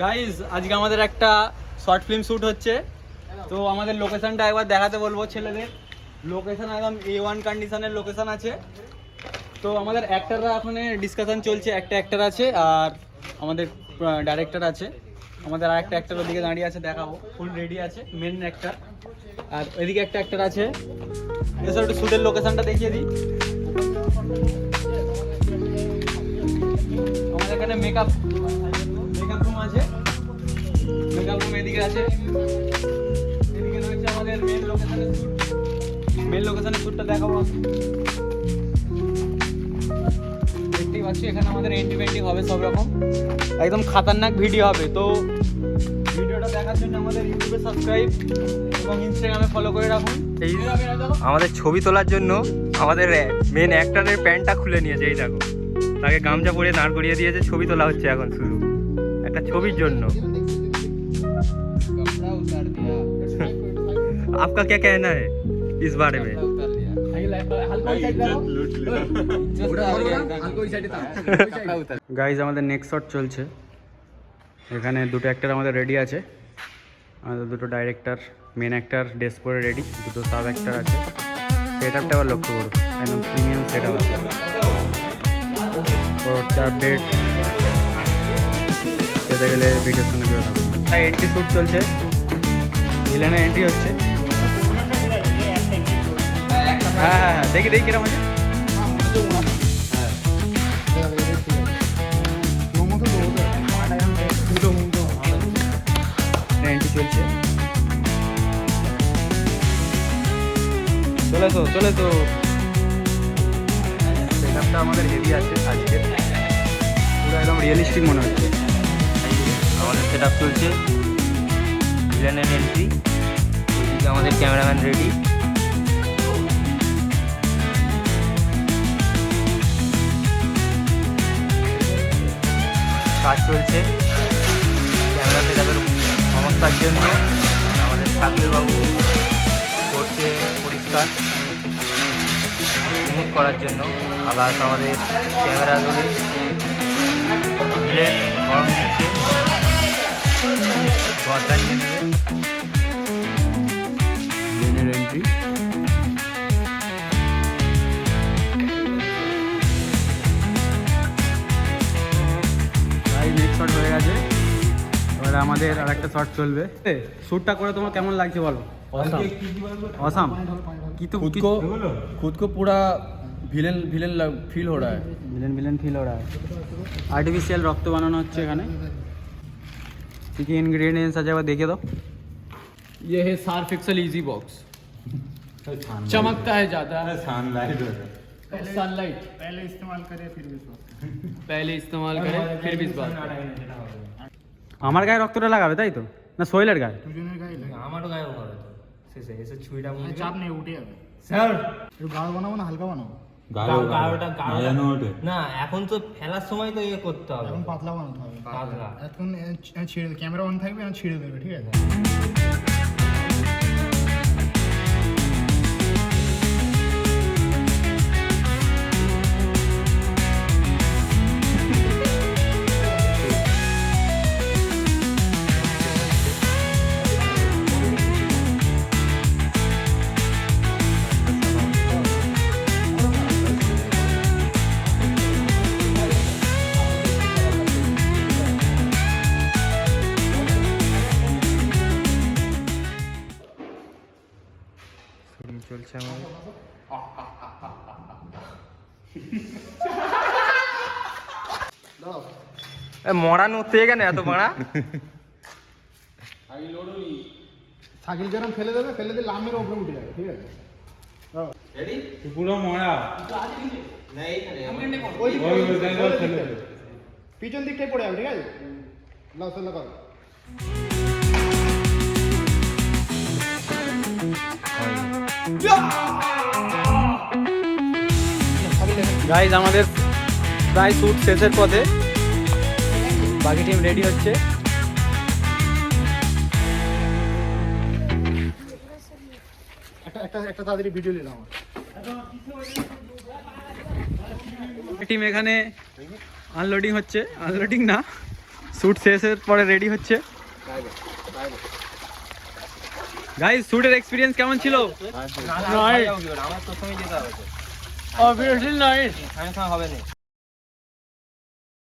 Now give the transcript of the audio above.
Guys আজকে আমাদের একটা শর্ট ফিল্ম শ্যুট হচ্ছে, তো আমাদের লোকেশনটা একবার দেখাতে বলবো ছেলেদের। লোকেশন একদম A1 কন্ডিশনের লোকেশন আছে। তো আমাদের অ্যাক্টররা এখন ডিসকাশন চলছে, একটা অ্যাক্টর আছে আর আমাদের ডাইরেক্টর আছে। আমাদের আর একটা অ্যাক্টর ওদিকে দাঁড়িয়ে আছে, দেখাবো। ফুল রেডি আছে মেন অ্যাক্টর, আর এদিকে একটা অ্যাক্টর আছে। এসব একটু শ্যুটের লোকেশনটা দেখিয়ে দিই। আমাদের এখানে মেকআপ রুম আছে, মেকআপ রুম এদিকে আছে। এদিকে রয়েছে আমাদের মেন লোকেশনের শ্যুটটা দেখাবো। দেখতেই পাচ্ছি এখানে আমাদের এন্ট্রি হবে সব রকম, একদম খাতারনাক ভিডিও হবে। তো ভিডিওটা দেখার জন্য আমাদের ইউটিউবে সাবস্ক্রাইব এবং ইনস্টাগ্রামে ফলো করে রাখুন। এই আমাদের ছবি তোলার জন্য আমাদের মেন অ্যাক্টরের প্যান্টটা খুলে নিয়েছে, এই দেখো, তাকে গামছা পরে দাঁড় করিয়ে দিয়েছে। ছবি তোলা হচ্ছে এখন শুধু একটা ছবির জন্য। आपका क्या कहना है इस बारे में? গাইজ আমাদের নেক্সট শট চলছে। এখানে দুটো অ্যাক্টর আমাদের রেডি আছে, আমাদের দুটো ডাইরেক্টর, মেন অ্যাক্টর ড্রেস পরে রেডি, দুটো সাব অ্যাক্টর আছে। সেট আপটা আবার লক্ষ্য করো, একদম প্রিমিয়াম সেট আপ আছে। আপডেট পেতে গেলে ভিডিওর সঙ্গে জুড়ে থাকবে। তাই এন্ট্রি শ্যুট চলছে, ভিলেনের এন্ট্রি হচ্ছে। হ্যাঁ, দেখি কিরকম আছে। এন্ট্রি চলছে, চলে তো সেটআপটা আমাদের হেভি আছে আজকে, পুরো একদম রিয়েলিস্টিক মনে হচ্ছে। আমাদের সেট আপ চলছে, ভিলেনের এন্ট্রি, ওইদিকে আমাদের ক্যামেরাম্যান রেডি। কাজ চলছে ক্যামেরা সেট আপের সমস্যার জন্য। আমাদের সাকিব বাবু করছে পরিষ্কার স্মুথ করার জন্য। আবার আমাদের ক্যামেরা ধরে ভিলেন গরম দিচ্ছে, দরজা নিয়ে নেবে। ভিলেনের এন্ট্রি, নেক্সট শট হয়ে গেছে। এবারে আমাদের আর একটা শট চলবে। শ্যুটটা করে তোমার কেমন লাগছে বলো? অসাম। खुद को पूरा विलेन फील हो रहा है। ভিলেন ফিল हो रहा है। আর্টিফিশিয়াল রক্ত বানানো হচ্ছে এখানে। কি কি ইনগ্রেডিয়েন্টস আছে একবার দেখিয়ে দাও। ये है सार्फ एक्सल इजी बॉक्स, चमकता है ज़्यादा। सनलाइट पहले इस्तेमाल करें फिर विश्वास करें। আমার গায়ে রক্তটা লাগাবে তাই তো, না সোহেলের গায়ে? আমারও গায়েও হবে তো, শেষে এসে ছুরিটা মুখে চাপ নেই, উঠে যাবে। স্যার একটু গাঢ় বানাবো না হালকা বানাবো? না, এখন তো ফেলার সময় তো ইয়ে করতে হবে, এখন পাতলা বানাতে হবে। পাতলা। এখন ছিঁড়ে দেবে, ক্যামেরা অন থাকবে, এখন ছিঁড়ে দেবে, ঠিক আছে? চলছে আমাদের। মরা নড়তে কেন এত মারা? সাইকেল যেরকম ফেলে দেবে, ফেলে দিয়ে লামের ওপরে উঠে যাবে, ঠিক আছে? পুরো মরা পিছন দিকটাই পড়ে যাবে, ঠিক আছে? লাও চলো করো। গাইজ আমাদের প্রায় শ্যুট শেষের পথে, বাকি টিম রেডি হচ্ছে। একটা তাড়াতাড়ি ভিডিও নিলাম। টিম এখানে আনলোডিং হচ্ছে, আনলোডিং না শ্যুট শেষের পরে রেডি হচ্ছে গাইস। শ্যুটের এক্সপিরিয়েন্স কেমন ছিল? Obviously nice.